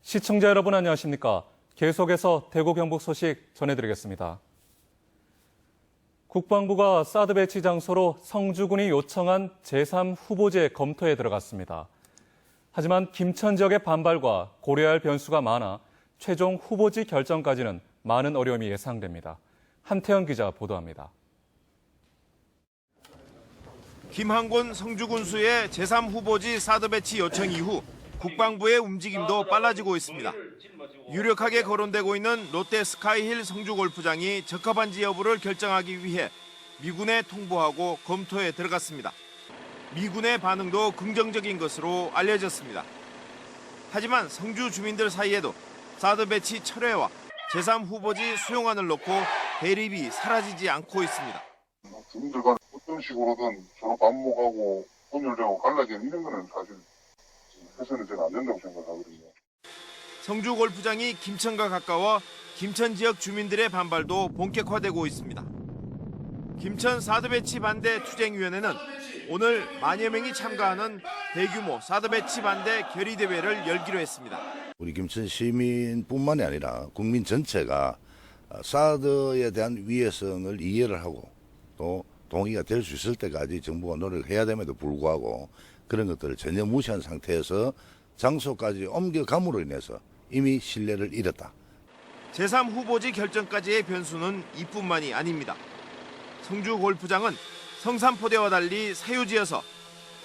시청자 여러분 안녕하십니까? 계속해서 대구 경북 소식 전해드리겠습니다. 국방부가 사드 배치 장소로 성주군이 요청한 제3 후보지에 검토에 들어갔습니다. 하지만 김천 지역의 반발과 고려해야 할 변수가 많아 최종 후보지 결정까지는 많은 어려움이 예상됩니다. 한태현 기자 보도합니다. 김한곤 성주군수의 제3 후보지 사드 배치 요청 이후 국방부의 움직임도 빨라지고 있습니다. 유력하게 거론되고 있는 롯데 스카이힐 성주골프장이 적합한지 여부를 결정하기 위해 미군에 통보하고 검토에 들어갔습니다. 미군의 반응도 긍정적인 것으로 알려졌습니다. 하지만 성주 주민들 사이에도 사드 배치 철회와 제3 후보지 수용안을 놓고 대립이 사라지지 않고 있습니다. 주민들과 어떤 식으로든 서로 반목하고 혼혈되고 갈라지는 이런 거는 사실 해서는 저는 안 된다고 생각하거든요. 성주 골프장이 김천과 가까워 김천 지역 주민들의 반발도 본격화되고 있습니다. 김천 사드 배치 반대 투쟁위원회는 오늘 만여 명이 참가하는 대규모 사드 배치 반대 결의대회를 열기로 했습니다. 우리 김천 시민뿐만이 아니라 국민 전체가 사드에 대한 위해성을 이해를 하고 또 동의가 될 수 있을 때까지 정부가 노력을 해야 됨에도 불구하고 그런 것들을 전혀 무시한 상태에서 장소까지 옮겨감으로 인해서 이미 신뢰를 잃었다. 제3 후보지 결정까지의 변수는 이뿐만이 아닙니다. 성주 골프장은 성산포대와 달리 사유지여서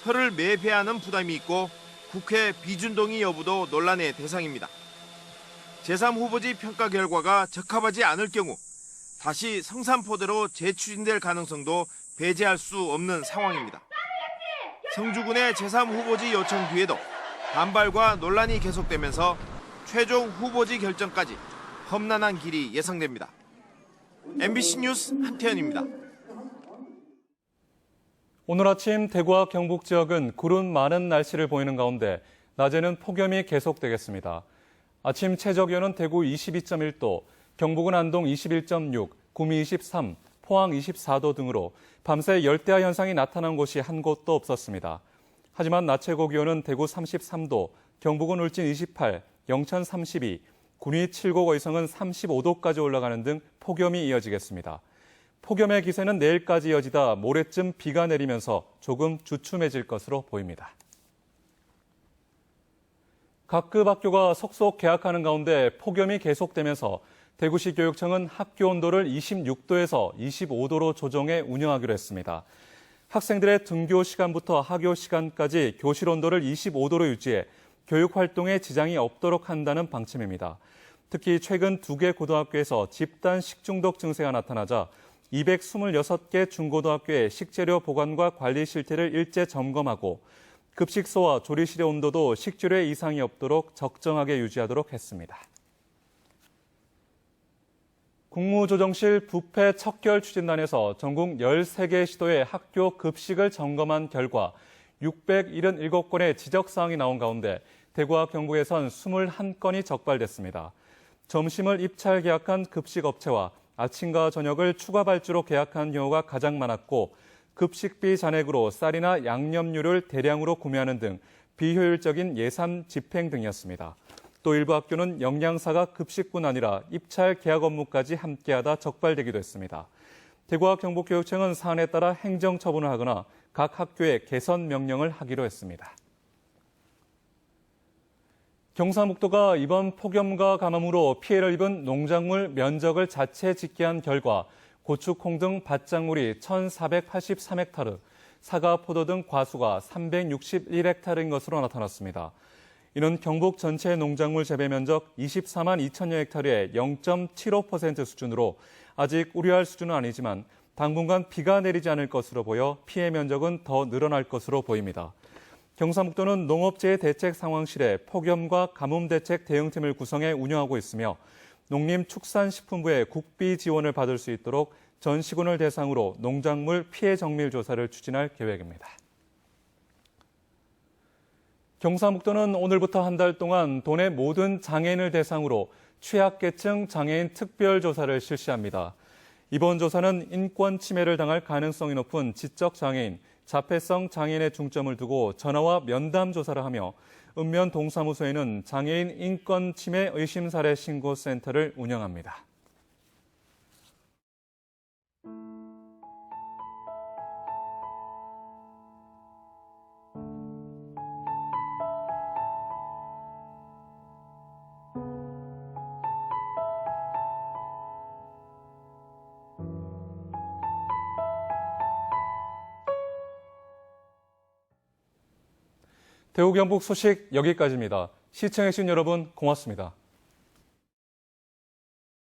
터를 매배하는 부담이 있고 국회 비준동의 여부도 논란의 대상입니다. 제3 후보지 평가 결과가 적합하지 않을 경우 다시 성산포대로 재추진될 가능성도 배제할 수 없는 상황입니다. 성주군의 제3 후보지 요청 뒤에도 반발과 논란이 계속되면서 최종 후보지 결정까지 험난한 길이 예상됩니다. MBC 뉴스 한태현입니다. 오늘 아침 대구와 경북 지역은 구름 많은 날씨를 보이는 가운데 낮에는 폭염이 계속되겠습니다. 아침 최저기온은 대구 22.1도, 경북은 안동 21.6, 구미 23, 포항 24도 등으로 밤새 열대야 현상이 나타난 곳이 한 곳도 없었습니다. 하지만 낮 최고 기온은 대구 33도, 경북은 울진 28, 영천 32, 군위 7곡 의성은 35도까지 올라가는 등 폭염이 이어지겠습니다. 폭염의 기세는 내일까지 이어지다 모레쯤 비가 내리면서 조금 주춤해질 것으로 보입니다. 각급 학교가 속속 개학하는 가운데 폭염이 계속되면서 대구시 교육청은 학교 온도를 26도에서 25도로 조정해 운영하기로 했습니다. 학생들의 등교 시간부터 하교 시간까지 교실 온도를 25도로 유지해 교육 활동에 지장이 없도록 한다는 방침입니다. 특히 최근 2개 고등학교에서 집단 식중독 증세가 나타나자 226개 중고등학교의 식재료 보관과 관리 실태를 일제 점검하고 급식소와 조리실의 온도도 식재료에 이상이 없도록 적정하게 유지하도록 했습니다. 국무조정실 부패 척결 추진단에서 전국 13개 시도의 학교 급식을 점검한 결과 677건의 지적사항이 나온 가운데 대구와 경북에선 21건이 적발됐습니다. 점심을 입찰 계약한 급식업체와 아침과 저녁을 추가 발주로 계약한 경우가 가장 많았고 급식비 잔액으로 쌀이나 양념류를 대량으로 구매하는 등 비효율적인 예산 집행 등이었습니다. 또 일부 학교는 영양사가 급식뿐 아니라 입찰 계약 업무까지 함께하다 적발되기도 했습니다. 대구와 경북교육청은 사안에 따라 행정처분을 하거나 각 학교에 개선 명령을 하기로 했습니다. 경상북도가 이번 폭염과 가뭄으로 피해를 입은 농작물 면적을 자체 집계한 결과 고추, 콩 등 밭작물이 1,483헥타르, 사과, 포도 등 과수가 361헥타르인 것으로 나타났습니다. 이는 경북 전체 농작물 재배 면적 24만 2천여 헥타르의 0.75% 수준으로 아직 우려할 수준은 아니지만 당분간 비가 내리지 않을 것으로 보여 피해 면적은 더 늘어날 것으로 보입니다. 경상북도는 농업재해대책상황실에 폭염과 가뭄대책 대응팀을 구성해 운영하고 있으며 농림축산식품부의 국비 지원을 받을 수 있도록 전 시군을 대상으로 농작물 피해 정밀 조사를 추진할 계획입니다. 경상북도는 오늘부터 한 달 동안 도내 모든 장애인을 대상으로 취약계층 장애인 특별조사를 실시합니다. 이번 조사는 인권 침해를 당할 가능성이 높은 지적장애인, 자폐성 장애인에 중점을 두고 전화와 면담 조사를 하며 읍면 동사무소에는 장애인 인권 침해 의심 사례 신고 센터를 운영합니다. 대구 경북 소식 여기까지입니다. 시청해주신 여러분 고맙습니다.